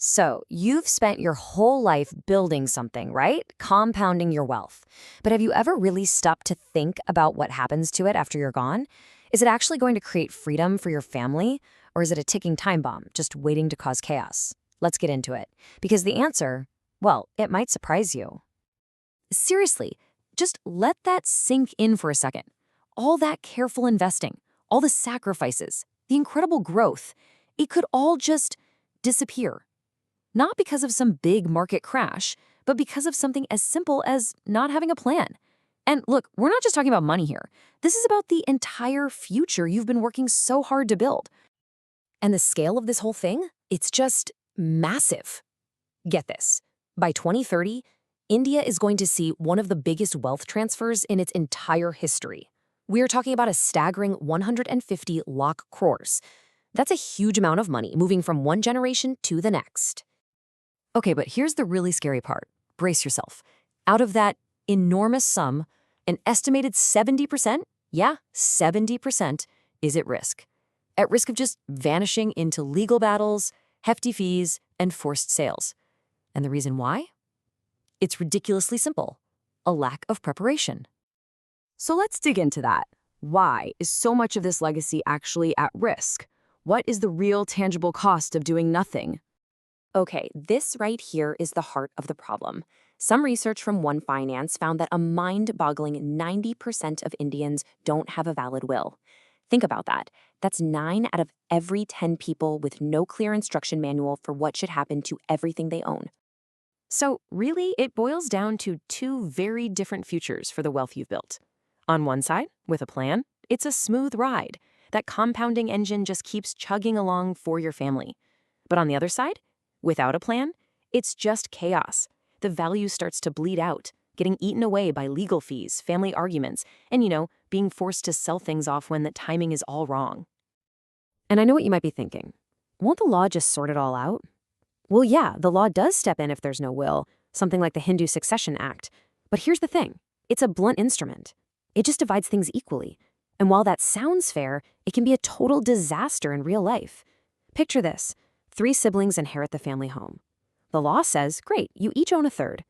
So, you've spent your whole life building something, right? Compounding your wealth. But have you ever really stopped to think about what happens to it after you're gone? Is it actually going to create freedom for your family? Or is it a ticking time bomb, just waiting to cause chaos? Let's get into it. Because the answer, well, it might surprise you. Seriously, just let that sink in for a second. All that careful investing, all the sacrifices, the incredible growth, it could all just disappear. Not because of some big market crash, but because of something as simple as not having a plan. And look, we're not just talking about money here. This is about the entire future you've been working so hard to build. And the scale of this whole thing, it's just massive. Get this. By 2030, India is going to see one of the biggest wealth transfers in its entire history. We are talking about a staggering 150 lakh crores. That's a huge amount of money moving from one generation to the next. Okay, but here's the really scary part. Brace yourself. Out of that enormous sum, an estimated 70%, yeah, 70% is at risk. At risk of just vanishing into legal battles, hefty fees, and forced sales. And the reason why? It's ridiculously simple. A lack of preparation. So let's dig into that. Why is so much of this legacy actually at risk? What is the real tangible cost of doing nothing? Okay, this right here is the heart of the problem. Some research from One Finance found that a mind-boggling 90% of Indians don't have a valid will. Think about that. That's 9 out of every 10 people with no clear instruction manual for what should happen to everything they own. So really, it boils down to two very different futures for the wealth you've built. On one side, with a plan, it's a smooth ride. That compounding engine just keeps chugging along for your family. But on the other side, without a plan, it's just chaos. The value starts to bleed out, getting eaten away by legal fees, family arguments, and, being forced to sell things off when the timing is all wrong. And I know what you might be thinking. Won't the law just sort it all out? Well, yeah, the law does step in if there's no will, something like the Hindu Succession Act. But here's the thing. It's a blunt instrument. It just divides things equally. And while that sounds fair, it can be a total disaster in real life. Picture this. 3 siblings inherit the family home. The law says, great, you each own a third.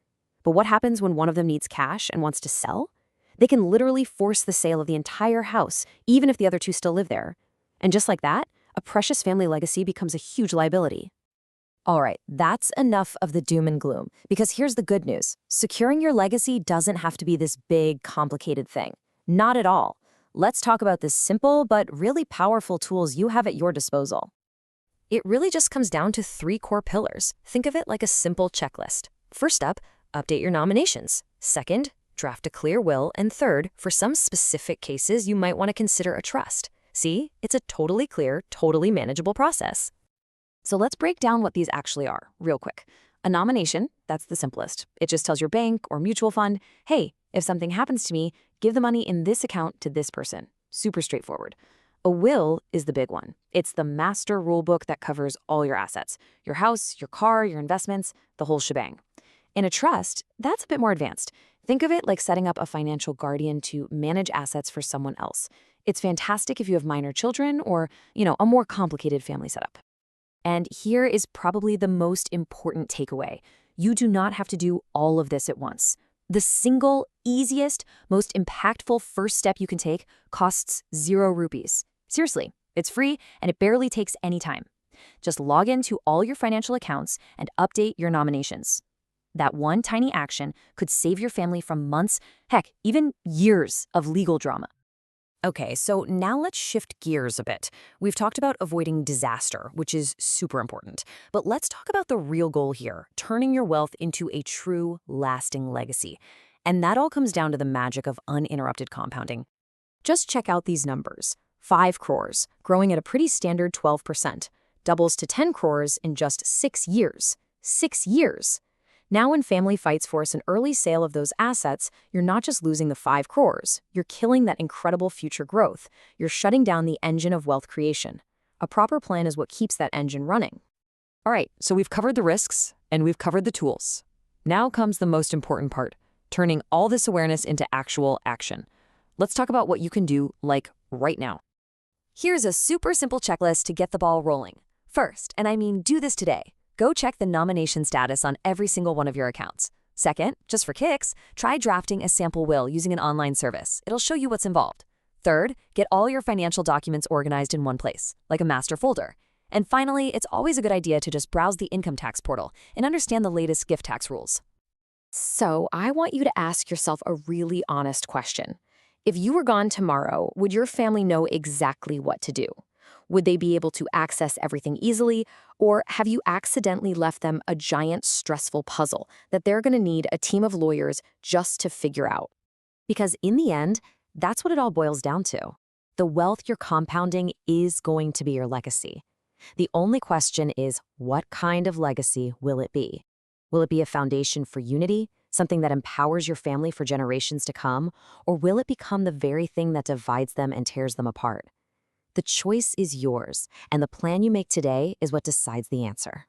But what happens when one of them needs cash and wants to sell? They can literally force the sale of the entire house, even if the other 2 still live there. And just like that, a precious family legacy becomes a huge liability. All right, that's enough of the doom and gloom, because here's the good news. Securing your legacy doesn't have to be this big, complicated thing. Not at all. Let's talk about the simple but really powerful tools you have at your disposal. It really just comes down to 3 core pillars. Think of it like a simple checklist. First up, update your nominations. Second, draft a clear will. And third, for some specific cases, you might want to consider a trust. See, it's a totally clear, totally manageable process. So let's break down what these actually are, real quick. A nomination, that's the simplest. It just tells your bank or mutual fund, hey, if something happens to me, give the money in this account to this person. Super straightforward. A will is the big one. It's the master rule book that covers all your assets, your house, your car, your investments, the whole shebang. In a trust, that's a bit more advanced. Think of it like setting up a financial guardian to manage assets for someone else. It's fantastic if you have minor children or, a more complicated family setup. And here is probably the most important takeaway. You do not have to do all of this at once. The single, easiest, most impactful first step you can take costs 0 rupees. Seriously, it's free and it barely takes any time. Just log into all your financial accounts and update your nominations. That one tiny action could save your family from months, heck, even years of legal drama. Okay, so now let's shift gears a bit. We've talked about avoiding disaster, which is super important. But let's talk about the real goal here, turning your wealth into a true, lasting legacy. And that all comes down to the magic of uninterrupted compounding. Just check out these numbers. 5 crores, growing at a pretty standard 12%, doubles to 10 crores in just 6 years. 6 years! Now when family fights for an early sale of those assets, you're not just losing the 5 crores, you're killing that incredible future growth. You're shutting down the engine of wealth creation. A proper plan is what keeps that engine running. All right, so we've covered the risks and we've covered the tools. Now comes the most important part, turning all this awareness into actual action. Let's talk about what you can do, like right now. Here's a super simple checklist to get the ball rolling. First, and I mean do this today, Go check the nomination status on every single one of your accounts. Second, just for kicks, try drafting a sample will using an online service. It'll show you what's involved. Third, get all your financial documents organized in one place, like a master folder. And finally, it's always a good idea to just browse the income tax portal and understand the latest gift tax rules. So I want you to ask yourself a really honest question. If you were gone tomorrow, would your family know exactly what to do? Would they be able to access everything easily, or have you accidentally left them a giant stressful puzzle that they're going to need a team of lawyers just to figure out? Because in the end, that's what it all boils down to. The wealth you're compounding is going to be your legacy. The only question is, what kind of legacy will it be? Will it be a foundation for unity, something that empowers your family for generations to come, or will it become the very thing that divides them and tears them apart? The choice is yours, and the plan you make today is what decides the answer.